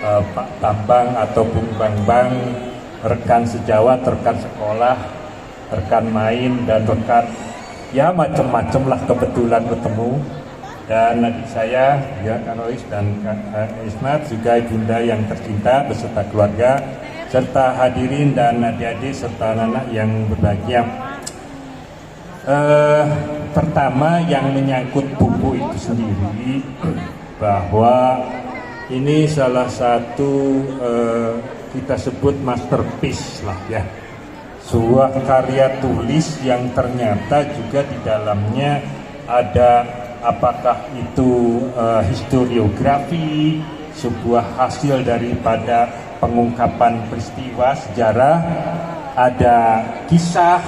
Pak Bambang atau Bung Bambang, rekan sejawat, rekan sekolah, rekan main, dan rekan ya macam-macam lah kebetulan ketemu. Dan adik saya ya Kak Rois dan Kak Ismat, juga ibunda yang tercinta beserta keluarga, serta hadirin dan adik-adik serta anak-anak yang berbahagia. Pertama yang menyangkut buku itu sendiri, bahwa ini salah satu kita sebut masterpiece lah ya, sebuah karya tulis yang ternyata juga di dalamnya ada apakah itu historiografi, sebuah hasil daripada pengungkapan peristiwa sejarah, ada kisah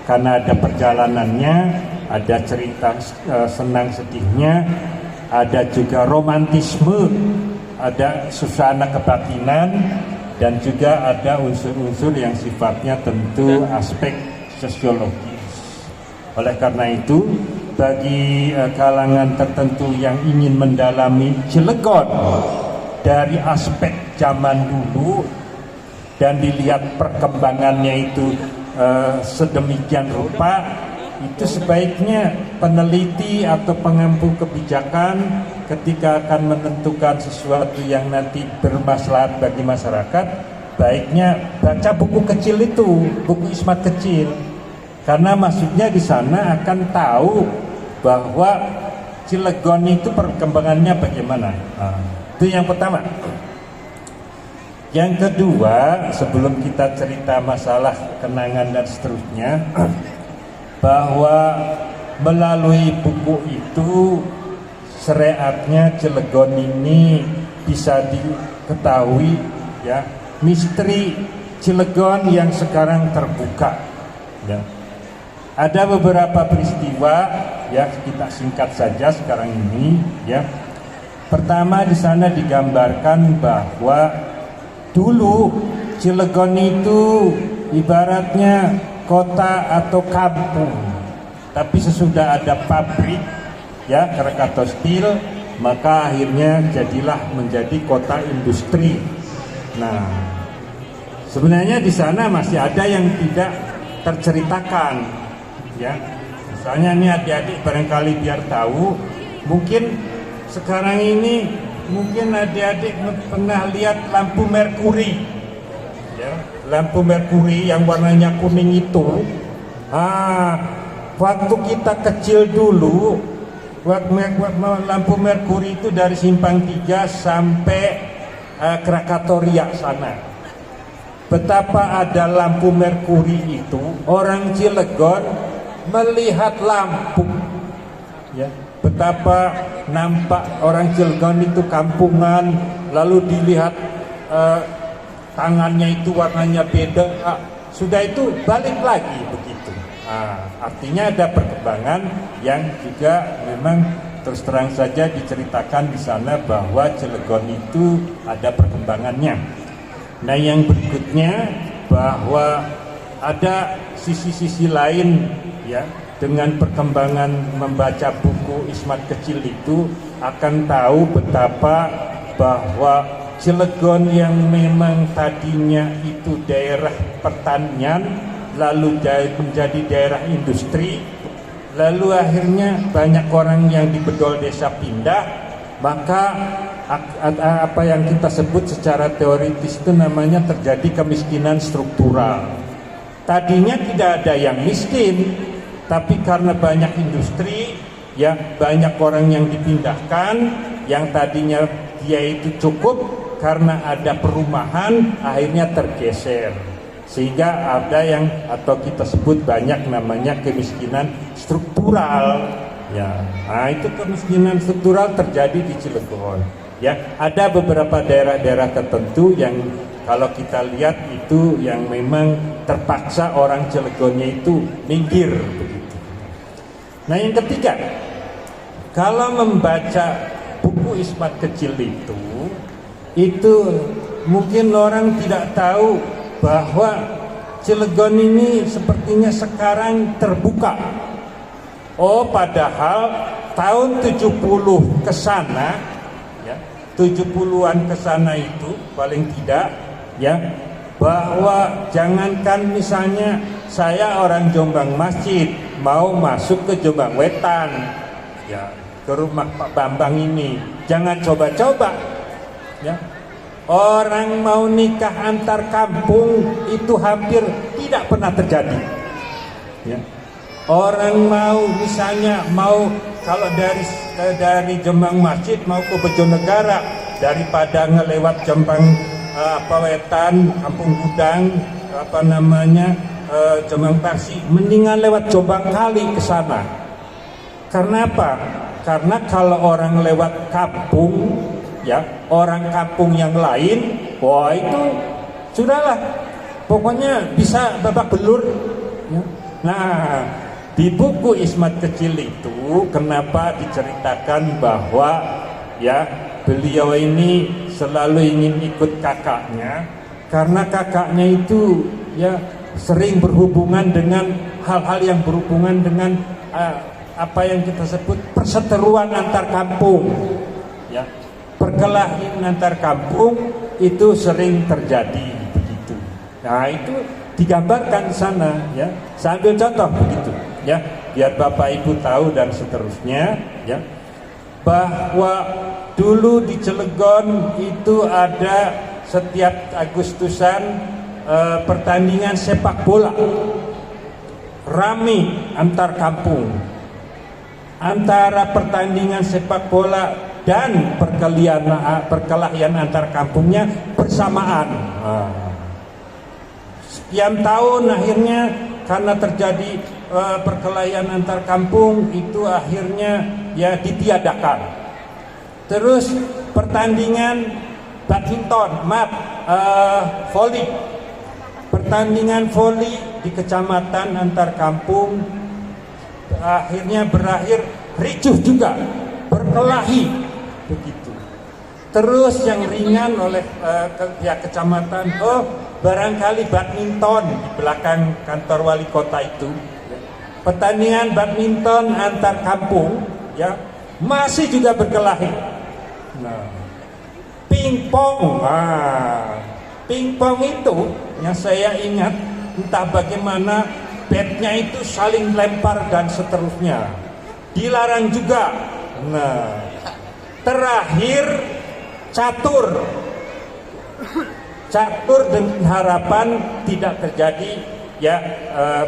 karena ada perjalanannya, ada cerita senang sedihnya, ada juga romantisme, ada suasana kebatinan, dan juga ada unsur-unsur yang sifatnya tentu aspek sosiologis. Oleh karena itu, bagi kalangan tertentu yang ingin mendalami Cilegon dari aspek zaman dulu dan dilihat perkembangannya itu sedemikian rupa, itu sebaiknya peneliti atau pengampu kebijakan ketika akan menentukan sesuatu yang nanti bermaslahat bagi masyarakat, baiknya baca buku kecil itu, buku Ismat kecil, karena maksudnya di sana akan tahu bahwa Cilegon itu perkembangannya bagaimana. Itu yang pertama. Yang kedua, sebelum kita cerita masalah kenangan dan seterusnya, bahwa melalui buku itu syariatnya Cilegon ini bisa diketahui ya, misteri Cilegon yang sekarang terbuka ya. Ada beberapa peristiwa ya, kita singkat saja sekarang ini ya. Pertama, di sana digambarkan bahwa dulu Cilegon itu ibaratnya kota atau kampung, tapi sesudah ada pabrik ya, Krakatau Steel, maka akhirnya jadilah menjadi kota industri. Nah, sebenarnya di sana masih ada yang tidak terceritakan ya. Misalnya ini adik-adik barangkali biar tahu, mungkin sekarang ini mungkin adik-adik pernah lihat lampu merkuri ya, lampu merkuri yang warnanya kuning itu. Waktu kita kecil dulu, lampu merkuri itu dari Simpang 3 sampai Krakatoria sana. Betapa ada lampu merkuri itu, orang Cilegon melihat lampu ya. Betapa nampak orang Cilegon itu kampungan, lalu dilihat tangannya itu warnanya beda, sudah itu balik lagi begitu. Artinya ada perkembangan yang juga memang terus terang saja diceritakan di sana bahwa Cilegon itu ada perkembangannya. Nah, yang berikutnya bahwa ada sisi-sisi lain ya, dengan perkembangan membaca buku Ismat kecil itu akan tahu betapa bahwa Cilegon yang memang tadinya itu daerah pertanian lalu menjadi daerah industri, lalu akhirnya banyak orang yang di bedol desa pindah, maka apa yang kita sebut secara teoritis itu namanya terjadi kemiskinan struktural. Tadinya tidak ada yang miskin, tapi karena banyak industri ya, banyak orang yang dipindahkan, yang tadinya dia itu cukup, karena ada perumahan akhirnya tergeser, sehingga ada yang atau kita sebut banyak namanya kemiskinan struktural ya. Nah, itu kemiskinan struktural terjadi di Cilegon ya. Ada beberapa daerah-daerah tertentu yang kalau kita lihat itu yang memang terpaksa orang Cilegonnya itu minggir begitu. Nah, yang ketiga, kalau membaca buku Ismat kecil itu mungkin orang tidak tahu bahwa Cilegon ini sepertinya sekarang terbuka. Padahal tahun 70 ke sana ya, 70-an ke sana itu paling tidak ya, bahwa jangankan misalnya saya orang Jombang Masjid mau masuk ke Jombang Wetan ya, ke rumah Pak Bambang ini, jangan coba-coba ya. Orang mau nikah antar kampung itu hampir tidak pernah terjadi ya. Orang mau misalnya mau kalau dari Jombang Masjid mau ke Bojonegara, daripada ngelewat Jombang Wetan, Kampung Gudang, Jombang Taksi, mendingan lewat Jombang Kali ke sana. Karena apa? Karena kalau orang lewat kampung ya, orang kampung yang lain, wah itu sudahlah, pokoknya bisa babak belur ya. Nah, di buku Ismat Kecil itu kenapa diceritakan bahwa ya beliau ini selalu ingin ikut kakaknya, karena kakaknya itu ya sering berhubungan dengan hal-hal yang berhubungan dengan apa yang kita sebut perseteruan antar kampung ya, perkelahian antar kampung itu sering terjadi begitu. Nah itu digambarkan di sana ya, sambil contoh begitu ya, biar Bapak Ibu tahu dan seterusnya ya, bahwa dulu di Cilegon itu ada setiap Agustusan pertandingan sepak bola rame antar kampung, antara pertandingan sepak bola dan perkelahian antar kampungnya bersamaan. Sekian tahun akhirnya karena terjadi perkelahian antar kampung itu akhirnya ya ditiadakan. Terus pertandingan badminton, voli, pertandingan voli di kecamatan antar kampung akhirnya berakhir ricuh juga, berkelahi begitu. Terus yang ringan oleh pihak kecamatan, barangkali badminton di belakang kantor wali kota itu, pertandingan badminton antar kampung ya masih juga berkelahi. Nah, pingpong, pingpong itu yang saya ingat entah bagaimana batnya itu saling lempar dan seterusnya, dilarang juga. Nah, terakhir catur dengan harapan tidak terjadi ya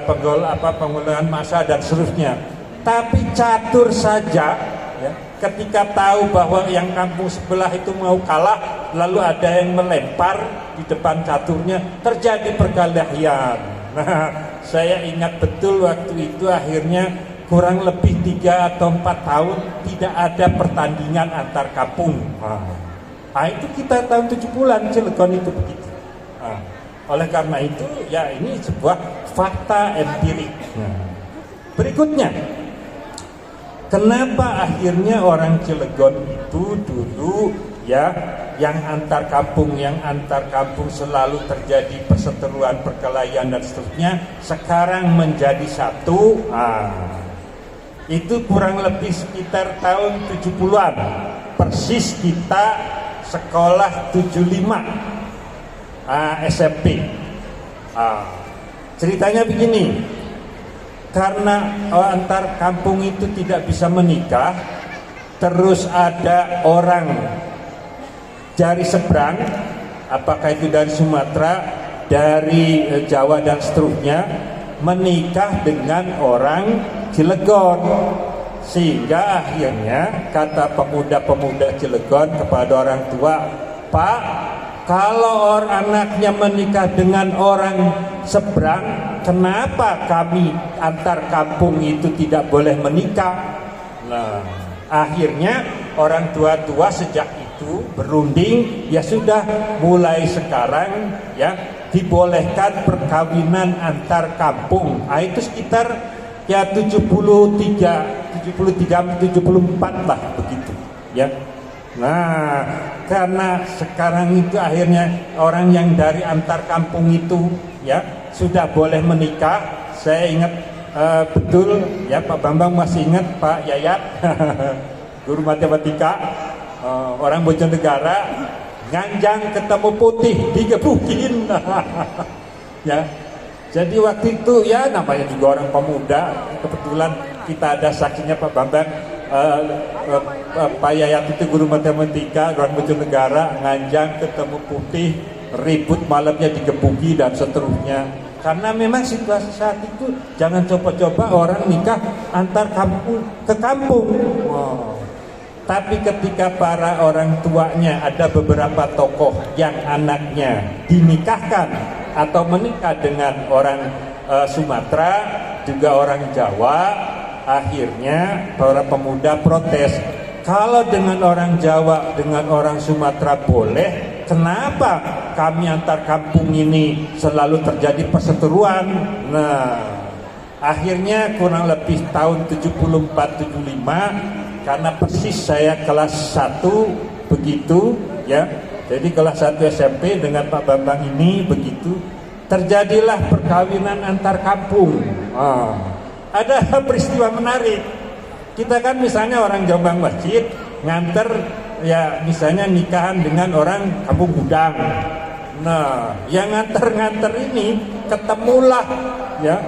penggolan massa dan seterusnya. Tapi catur saja ya, ketika tahu bahwa yang kampung sebelah itu mau kalah, lalu ada yang melempar di depan caturnya, terjadi perkelahian. Nah, saya ingat betul waktu itu akhirnya kurang lebih 3 atau 4 tahun tidak ada pertandingan antar kampung. Nah, itu kita tahun 70-an Cilegon itu begitu. Nah, oleh karena itu ya ini sebuah fakta empirik. Nah, berikutnya, kenapa akhirnya orang Cilegon itu dulu ya yang antar kampung selalu terjadi perseteruan, perkelahian dan seterusnya, sekarang menjadi satu. Itu kurang lebih sekitar tahun 70-an. Persis kita sekolah 75 SMP. Ceritanya begini, karena antar kampung itu tidak bisa menikah, terus ada orang dari seberang, apakah itu dari Sumatera, dari Jawa dan seterusnya, menikah dengan orang Cilegon, sehingga akhirnya kata pemuda-pemuda Cilegon kepada orang tua, "Pak, kalau anaknya menikah dengan orang seberang, kenapa kami antar kampung itu tidak boleh menikah?" Nah, akhirnya orang tua-tua sejak itu berunding, ya sudah mulai sekarang ya dibolehkan perkawinan antar kampung. Itu sekitar ya 74 lah begitu ya. Nah, karena sekarang itu akhirnya orang yang dari antar kampung itu ya sudah boleh menikah. Saya ingat betul ya, Pak Bambang masih ingat Pak Yayat guru matematika orang Bojonegara nganjang ketemu putih digebukin. Ya, jadi waktu itu ya namanya juga orang pemuda, kebetulan kita ada saksinya Pak Bambang, Pak Yayat itu guru matematika orang Bojonegara, nganjang ketemu putih, ribut malamnya digebuki dan seterusnya. Karena memang situasi saat itu jangan coba-coba orang nikah antar kampung ke kampung. Tapi ketika para orang tuanya ada beberapa tokoh yang anaknya dinikahkan atau menikah dengan orang Sumatera, juga orang Jawa, akhirnya para pemuda protes. Kalau dengan orang Jawa, dengan orang Sumatera boleh, kenapa kami antar kampung ini selalu terjadi perseteruan? Nah, akhirnya kurang lebih tahun 74-75, karena persis saya kelas 1 begitu ya. Jadi kelas 1 SMP dengan Pak Bambang ini begitu, terjadilah perkawinan antar kampung. Ada peristiwa menarik. Kita kan misalnya orang Jombang Masjid nganter ya misalnya nikahan dengan orang Kampung Gudang. Nah, yang nganter-nganter ini ketemulah ya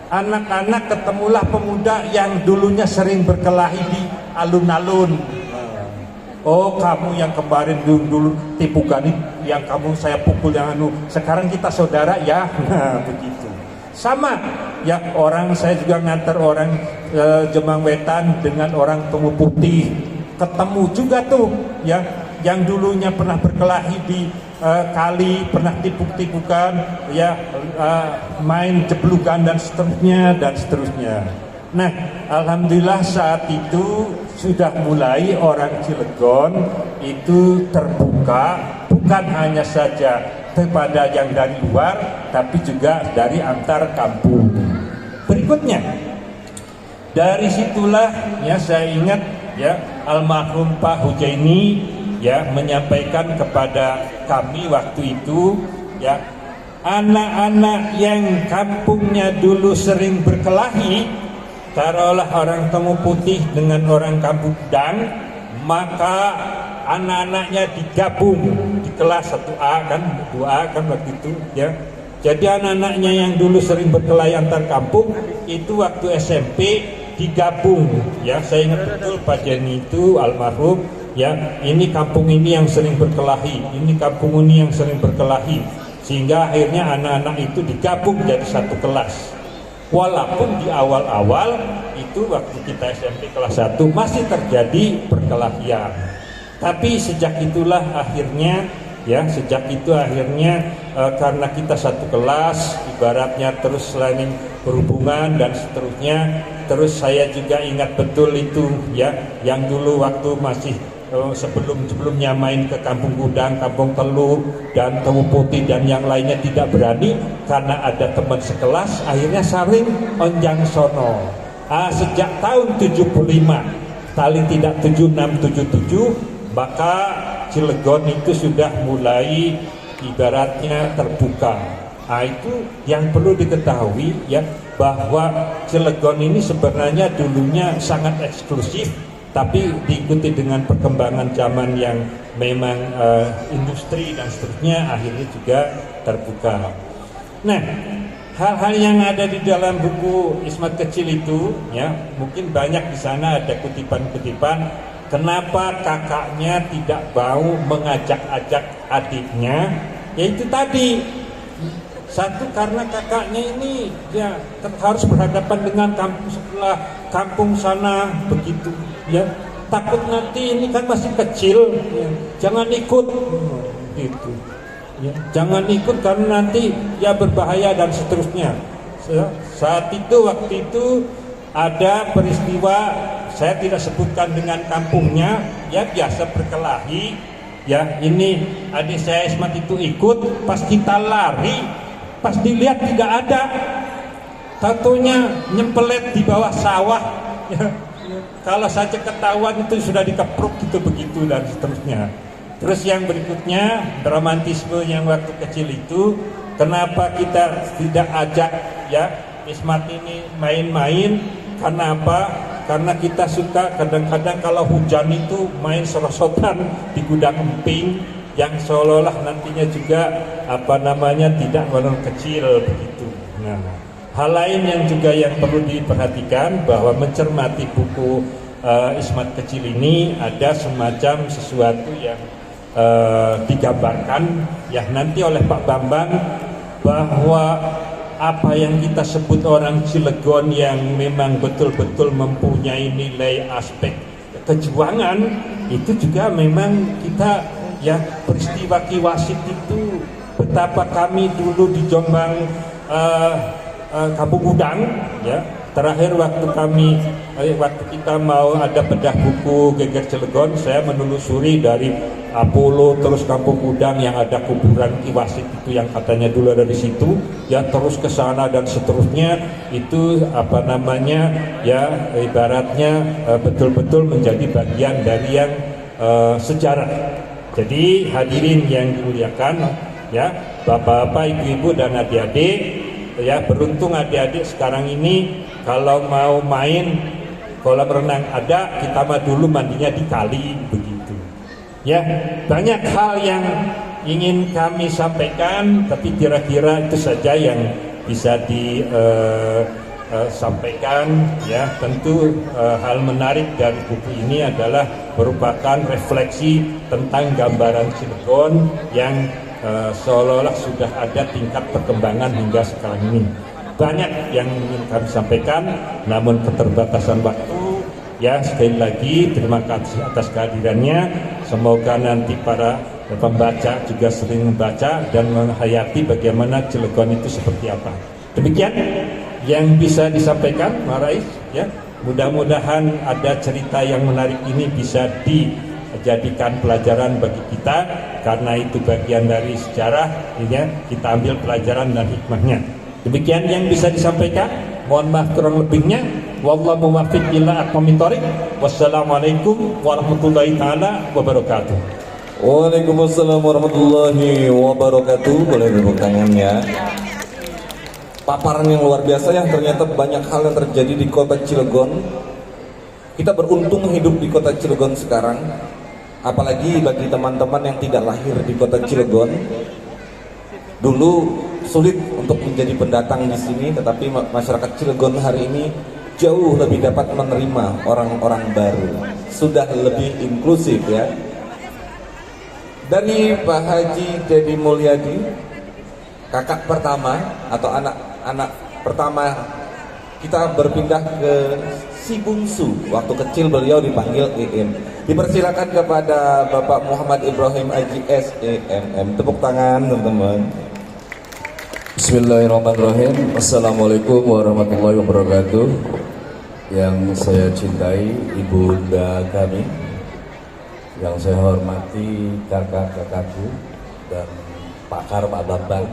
anak-anak, ketemulah pemuda yang dulunya sering berkelahi di alun-alun. Oh, kamu yang kemarin dulu tipu gani, yang kamu saya pukul yang sekarang kita saudara ya. Nah, begitu. Sama ya, orang saya juga nganter orang Jombang Wetan dengan orang Temu Putih, ketemu juga tuh ya yang dulunya pernah berkelahi di kali, pernah tipuk-tipukan ya, main jeblukan dan seterusnya. Nah, alhamdulillah saat itu sudah mulai orang Cilegon itu terbuka, bukan hanya saja kepada yang dari luar, tapi juga dari antar kampung. Berikutnya, dari situlah ya saya ingat ya almarhum Pak Hujaini ya menyampaikan kepada kami waktu itu ya, anak-anak yang kampungnya dulu sering berkelahi, taruhlah orang Temu Putih dengan orang Kampung Gudang, maka anak-anaknya digabung di kelas 1A kan, 2A kan waktu itu ya. Jadi anak-anaknya yang dulu sering berkelahi antar kampung itu waktu SMP digabung ya. Saya ingat betul Pak Jenny itu almarhum ya, ini kampung ini yang sering berkelahi, ini kampung ini yang sering berkelahi, sehingga akhirnya anak-anak itu digabung jadi satu kelas. Walaupun di awal-awal itu waktu kita SMP kelas 1 masih terjadi perkelahian, tapi sejak itulah akhirnya ya, sejak itu akhirnya karena kita satu kelas, ibaratnya terus saling berhubungan dan seterusnya. Terus saya juga ingat betul itu ya, yang dulu waktu masih sebelumnya main ke Kampung Gudang, Kampung Telu dan Temu Putih dan yang lainnya tidak berani karena ada teman sekelas, akhirnya saling onjang sono. Sejak tahun 75, paling tidak 76-77, maka Cilegon itu sudah mulai ibaratnya terbuka. Itu yang perlu diketahui ya, bahwa Cilegon ini sebenarnya dulunya sangat eksklusif, tapi diikuti dengan perkembangan zaman yang memang industri dan seterusnya, akhirnya juga terbuka. Nah, hal-hal yang ada di dalam buku Ismat Kecil itu ya, mungkin banyak di sana ada kutipan-kutipan. Kenapa kakaknya tidak mau mengajak-ajak adiknya? Yaitu tadi, satu karena kakaknya ini ya harus berhadapan dengan kampung sebelah, kampung sana begitu ya. Takut nanti ini kan masih kecil ya, jangan ikut gitu ya. Jangan ikut karena nanti ya berbahaya dan seterusnya. Saat itu, waktu itu ada peristiwa, saya tidak sebutkan dengan kampungnya ya, biasa berkelahi ya. Ini adik saya Ismat itu ikut, pas kita lari, pas dilihat tidak ada, tatonya nyempelet di bawah sawah ya. Kalau saja ketahuan itu sudah dikepruk gitu begitu dan seterusnya. Terus yang berikutnya, romantisme yang waktu kecil itu, kenapa kita tidak ajak ya Ismat ini main-main? Karena apa? karena kita suka kadang-kadang kalau hujan itu main serosotan di gudang emping yang seolah-olah nantinya juga tidak menurun kecil begitu. Nah, hal lain yang juga yang perlu diperhatikan bahwa mencermati buku Ismat Kecil ini ada semacam sesuatu yang digambarkan ya nanti oleh Pak Bambang, bahwa apa yang kita sebut orang Cilegon yang memang betul-betul mempunyai nilai aspek kejuangan, itu juga memang kita ya peristiwa Ki Wasit itu betapa kami dulu di Jombang Kampung Gudang ya, terakhir waktu kita mau ada bedah buku Geger Cilegon, saya menelusuri dari Apollo terus Kampung Gudang yang ada kuburan Ki Wasit itu yang katanya dulu ada di situ ya, terus ke sana dan seterusnya, itu ya ibaratnya betul-betul menjadi bagian dari yang sejarah. Jadi hadirin yang dimuliakan ya, bapak-bapak, ibu-ibu dan adik-adik ya, beruntung adik-adik sekarang ini kalau mau main kolam renang ada, kita mah dulu mandinya di kali begitu. Ya, banyak hal yang ingin kami sampaikan, tapi kira-kira itu saja yang bisa disampaikan. Ya, tentu hal menarik dari buku ini adalah merupakan refleksi tentang gambaran Cilegon yang seolah-olah sudah ada tingkat perkembangan hingga sekarang ini. Banyak yang ingin kami sampaikan, namun keterbatasan waktu. Ya, sekali lagi terima kasih atas kehadirannya. Semoga nanti para pembaca juga sering membaca dan menghayati bagaimana Cilegon itu seperti apa. Demikian yang bisa disampaikan, Pak Rais. Ya, mudah-mudahan ada cerita yang menarik ini bisa dijadikan pelajaran bagi kita, karena itu bagian dari sejarah. Ya, kita ambil pelajaran dan hikmahnya. Demikian yang bisa disampaikan. Mohon maaf kurang lebihnya. Wallahu muwaffiq ila aqwamit thoriq. Wassalamualaikum warahmatullahi taala wabarakatuh. Waalaikumsalam warahmatullahi wabarakatuh. Boleh tepuk tangannya. Paparan yang luar biasa yang ternyata banyak hal yang terjadi di kota Cilegon. Kita beruntung hidup di kota Cilegon sekarang. Apalagi bagi teman-teman yang tidak lahir di kota Cilegon. Dulu sulit untuk menjadi pendatang di sini, tetapi masyarakat Cilegon hari ini jauh lebih dapat menerima orang-orang baru, sudah lebih inklusif ya. Dari Pak Haji Dedi Mulyadi, kakak pertama atau anak pertama, kita berpindah ke si bungsu. Waktu kecil beliau dipanggil EM. Dipersilakan kepada Bapak Muhammad Ibrahim Haji SEMM. Tepuk tangan teman-teman. Bismillahirrahmanirrahim. Assalamualaikum warahmatullahi wabarakatuh. Yang saya cintai ibunda kami, yang saya hormati kakak-kakakku dan pakar Pak Bambang,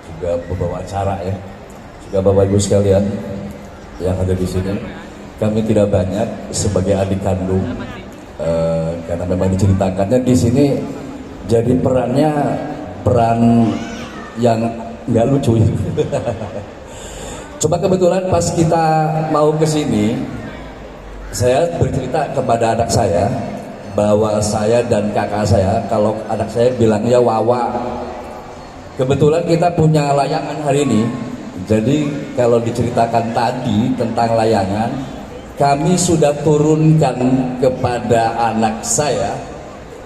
juga pembawa acara ya, juga Bapak Ibu sekalian yang ada di sini. Kami tidak banyak sebagai adik kandung, karena memang diceritakannya di sini, jadi peran yang nggak lucu. Coba kebetulan pas kita mau ke sini, saya bercerita kepada anak saya bahwa saya dan kakak saya, kalau anak saya bilangnya Wawa. Kebetulan kita punya layangan hari ini. Jadi kalau diceritakan tadi tentang layangan, kami sudah turunkan kepada anak saya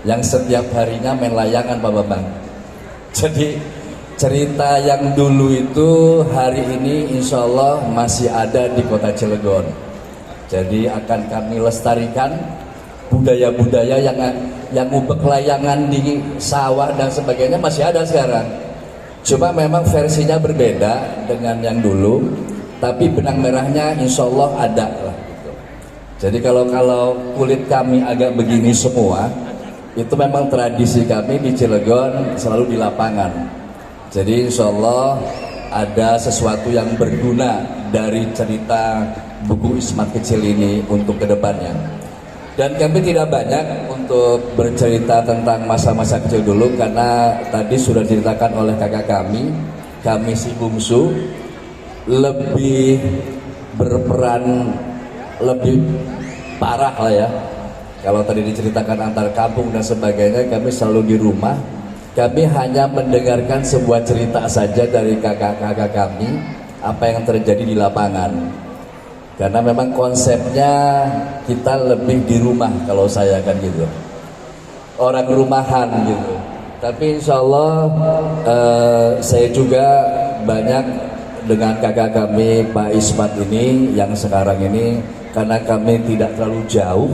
yang setiap harinya main layangan, Pak Bambang. Jadi cerita yang dulu itu hari ini insya Allah masih ada di kota Cilegon. Jadi akan kami lestarikan budaya-budaya yang ngubek layangan di sawah dan sebagainya masih ada sekarang. Cuma memang versinya berbeda dengan yang dulu, tapi benang merahnya insya Allah ada lah. Gitu. Jadi kalau kulit kami agak begini semua, itu memang tradisi kami di Cilegon selalu di lapangan. Jadi insya Allah ada sesuatu yang berguna dari cerita buku Ismat Kecil ini untuk kedepannya. Dan kami tidak banyak untuk bercerita tentang masa-masa kecil dulu, karena tadi sudah diceritakan oleh kakak kami si bungsu lebih berperan lebih parah lah ya. Kalau tadi diceritakan antar kampung dan sebagainya, kami selalu di rumah. Kami hanya mendengarkan sebuah cerita saja dari kakak-kakak kami apa yang terjadi di lapangan. Karena memang konsepnya kita lebih di rumah kalau saya kan gitu. Orang rumahan gitu. Tapi insya Allah saya juga banyak dengan kakak kami Pak Ismat ini yang sekarang ini, karena kami tidak terlalu jauh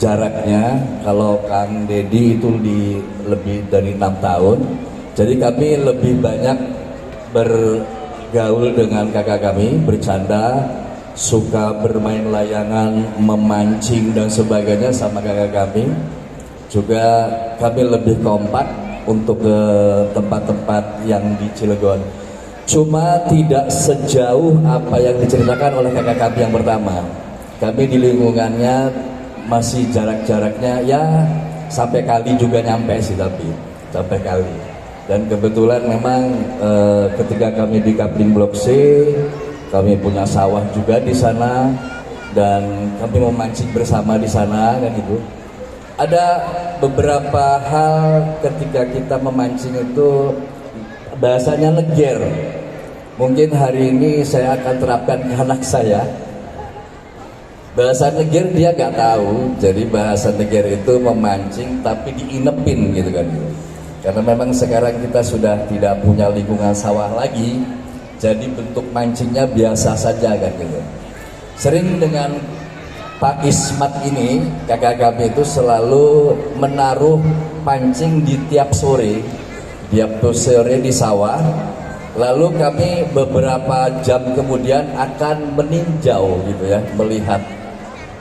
jaraknya. Kalau Kang Dedi itu lebih dari 6 tahun, jadi kami lebih banyak bergaul dengan kakak kami, bercanda, suka bermain layangan, memancing dan sebagainya sama kakak kami. Juga kami lebih kompak untuk ke tempat-tempat yang di Cilegon. Cuma tidak sejauh apa yang diceritakan oleh kakak kami yang pertama. Kami di lingkungannya masih jarak-jaraknya ya sampai kali juga nyampe sih, tapi sampai kali. Dan kebetulan memang ketika kami di Kapling Blok C, kami punya sawah juga di sana dan kami memancing bersama di sana kan gitu. Ada beberapa hal ketika kita memancing itu bahasanya neger. Mungkin hari ini saya akan terapkan ke anak saya. Bahasa neger dia gak tahu. Jadi bahasa neger itu memancing tapi diinepin gitu kan. Karena memang sekarang kita sudah tidak punya lingkungan sawah lagi. Jadi bentuk mancingnya biasa saja kan gitu. Sering dengan Pak Ismat ini, kakak kami itu selalu menaruh pancing di tiap sore di sawah. Lalu kami beberapa jam kemudian akan meninjau gitu ya, melihat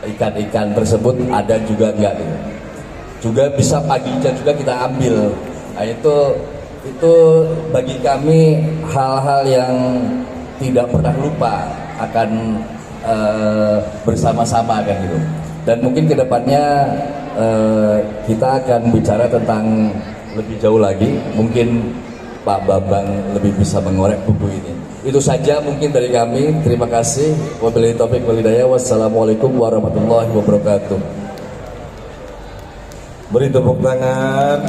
ikan-ikan tersebut ada juga enggak gitu. Juga bisa paginya juga kita ambil. Nah, itu bagi kami hal-hal yang tidak pernah lupa akan bersama-sama kan gitu. Dan mungkin kedepannya kita akan bicara tentang lebih jauh lagi. Mungkin Pak Bambang lebih bisa mengorek buku ini. Itu saja mungkin dari kami. Terima kasih. Wabillahi taufiq wal hidayah. Wassalamualaikum warahmatullahi wabarakatuh. Beri tepuk tangan